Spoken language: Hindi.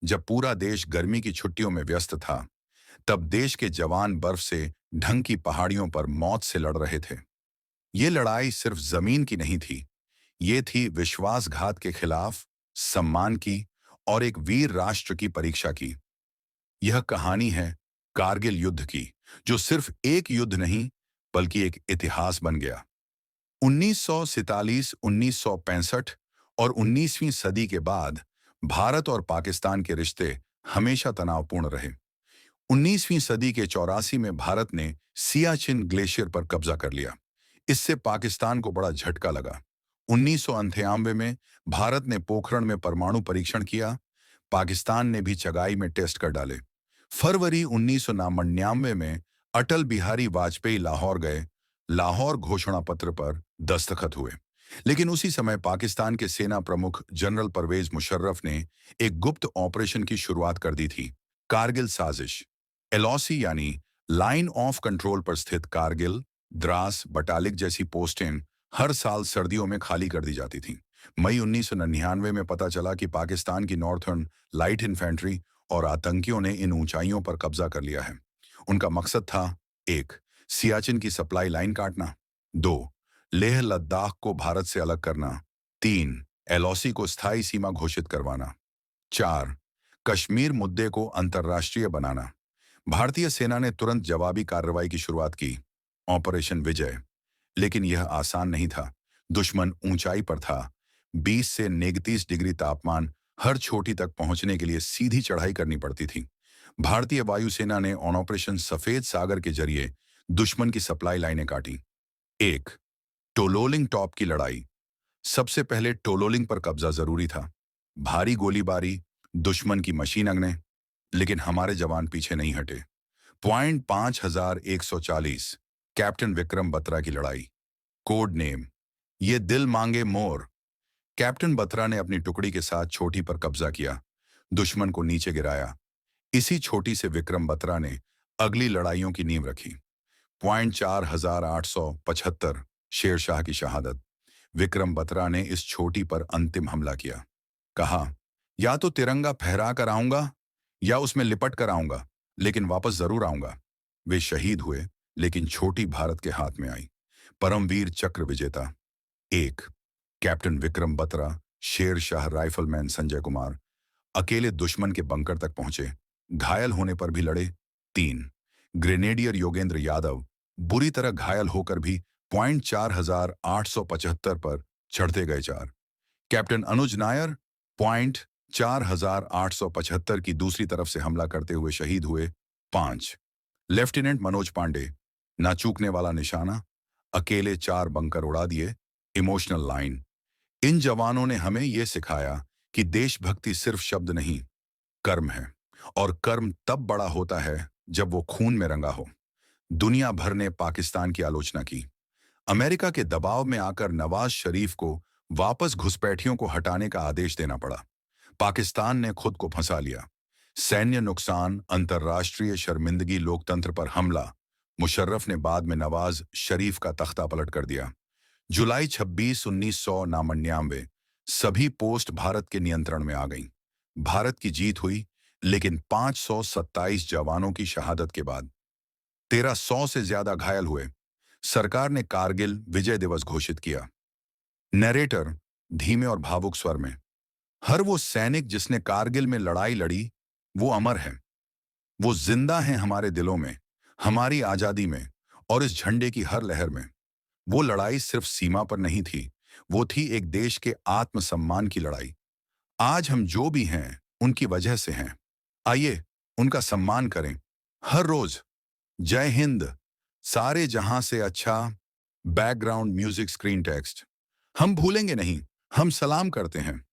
जब पूरा देश गर्मी की छुट्टियों में व्यस्त था, तब देश के जवान बर्फ से ढंग की पहाड़ियों पर मौत से लड़ रहे थे। ये लड़ाई सिर्फ जमीन की नहीं थी, ये थी विश्वासघात के खिलाफ, सम्मान की और एक वीर राष्ट्र की परीक्षा की। यह कहानी है कारगिल युद्ध की, जो सिर्फ एक युद्ध नहीं, बल्कि एक इतिहास बन गया। 1947, 1965 और 19वीं सदी के बाद भारत और पाकिस्तान के रिश्ते हमेशा तनावपूर्ण रहे। 19वीं सदी के 84 में भारत ने सियाचिन ग्लेशियर पर कब्जा कर लिया। इससे पाकिस्तान को बड़ा झटका लगा। 1998 में भारत ने पोखरण में परमाणु परीक्षण किया। पाकिस्तान ने भी चगाई में टेस्ट कर डाले। फरवरी 1999 में अटल बिहारी वाजपेयी लाहौर गए। लाहौर घोषणा पत्र पर दस्तखत हुए। लेकिन उसी समय पाकिस्तान के सेना प्रमुख जनरल परवेज मुशर्रफ ने एक गुप्त ऑपरेशन की शुरुआत कर दी थी, कारगिल साजिश। एलओसी यानी लाइन ऑफ कंट्रोल पर स्थित कारगिल, द्रास, बटालिक जैसी पोस्टें हर साल सर्दियों में खाली कर दी जाती थीं। मई 1999 में पता चला कि पाकिस्तान की नॉर्थर्न लाइट इन्फेंट्री और आतंकियों ने इन ऊंचाइयों पर कब्जा कर लिया है। उनका मकसद था: 1. सियाचिन की सप्लाई लाइन काटना। 2. लेह लद्दाख को भारत से अलग करना। 3. एलओसी को स्थायी सीमा घोषित करवाना। 4. कश्मीर मुद्दे को अंतर्राष्ट्रीय बनाना। भारतीय सेना ने तुरंत जवाबी कार्रवाई की शुरुआत की, ऑपरेशन विजय। लेकिन यह आसान नहीं था। दुश्मन ऊंचाई पर था। 20 से 29 डिग्री तापमान, हर चोटी तक पहुंचने के लिए सीधी चढ़ाई करनी पड़ती थी। भारतीय वायुसेना ने ऑन ऑपरेशन सफेद सागर के जरिए दुश्मन की सप्लाई लाइनें काटी। 1. टोलोलिंग टॉप की लड़ाई। सबसे पहले टोलोलिंग पर कब्जा जरूरी था। भारी गोलीबारी, दुश्मन की मशीन अगने, लेकिन हमारे जवान पीछे नहीं हटे। पॉइंट 5140, कैप्टन विक्रम बत्रा की लड़ाई। कोड नेम, ये दिल मांगे मोर। कैप्टन बत्रा ने अपनी टुकड़ी के साथ छोटी पर कब्जा किया, दुश्मन को नीचे गिराया। इसी छोटी से विक्रम बत्रा ने अगली लड़ाइयों की नींव रखी। पॉइंट 4875, शेरशाह की शहादत। विक्रम बत्रा ने इस छोटी पर अंतिम हमला किया। कहा, या तो तिरंगा फहरा कर आऊंगा या उसमें लिपट कर आऊंगा, लेकिन वापस जरूर आऊंगा। वे शहीद हुए, लेकिन छोटी भारत के हाथ में आई। परमवीर चक्र विजेता। 1. कैप्टन विक्रम बत्रा, शेरशाह राइफलमैन संजय कुमार अकेले दुश्मन के बंकर तक पहुंचे, घायल होने पर भी लड़े। 3. ग्रेनेडियर योगेंद्र यादव, बुरी तरह घायल होकर भी पॉइंट 4875 पर चढ़ते गए। 4. कैप्टन अनुज नायर, पॉइंट 4875 की दूसरी तरफ से हमला करते हुए शहीद हुए। 5. लेफ्टिनेंट मनोज पांडे, ना चूकने वाला निशाना, अकेले 4 बंकर उड़ा दिए। इमोशनल लाइन, इन जवानों ने हमें यह सिखाया कि देशभक्ति सिर्फ शब्द नहीं, कर्म है। और कर्म तब बड़ा होता है जब वो खून में रंगा हो। दुनिया भर ने पाकिस्तान की आलोचना की। अमेरिका के दबाव में आकर नवाज शरीफ को वापस घुसपैठियों को हटाने का आदेश देना पड़ा। पाकिस्तान ने खुद को फंसा लिया। सैन्य नुकसान, अंतर्राष्ट्रीय शर्मिंदगी, लोकतंत्र पर हमला। मुशर्रफ ने बाद में नवाज शरीफ का तख्ता पलट कर दिया। जुलाई 26, 1999, सभी पोस्ट भारत के नियंत्रण में आ गईं। भारत की जीत हुई, लेकिन 527 जवानों की शहादत के बाद 1300 से ज्यादा घायल हुए। सरकार ने कारगिल विजय दिवस घोषित किया। नरेटर, धीमे और भावुक स्वर में, हर वो सैनिक जिसने कारगिल में लड़ाई लड़ी, वो अमर है। वो जिंदा है हमारे दिलों में, हमारी आजादी में और इस झंडे की हर लहर में। वो लड़ाई सिर्फ सीमा पर नहीं थी, वो थी एक देश के आत्मसम्मान की लड़ाई। आज हम जो भी हैं, उनकी वजह से हैं। आइए उनका सम्मान करें हर रोज। जय हिंद। सारे जहां से अच्छा। Background music, screen text. हम भूलेंगे नहीं, हम सलाम करते हैं।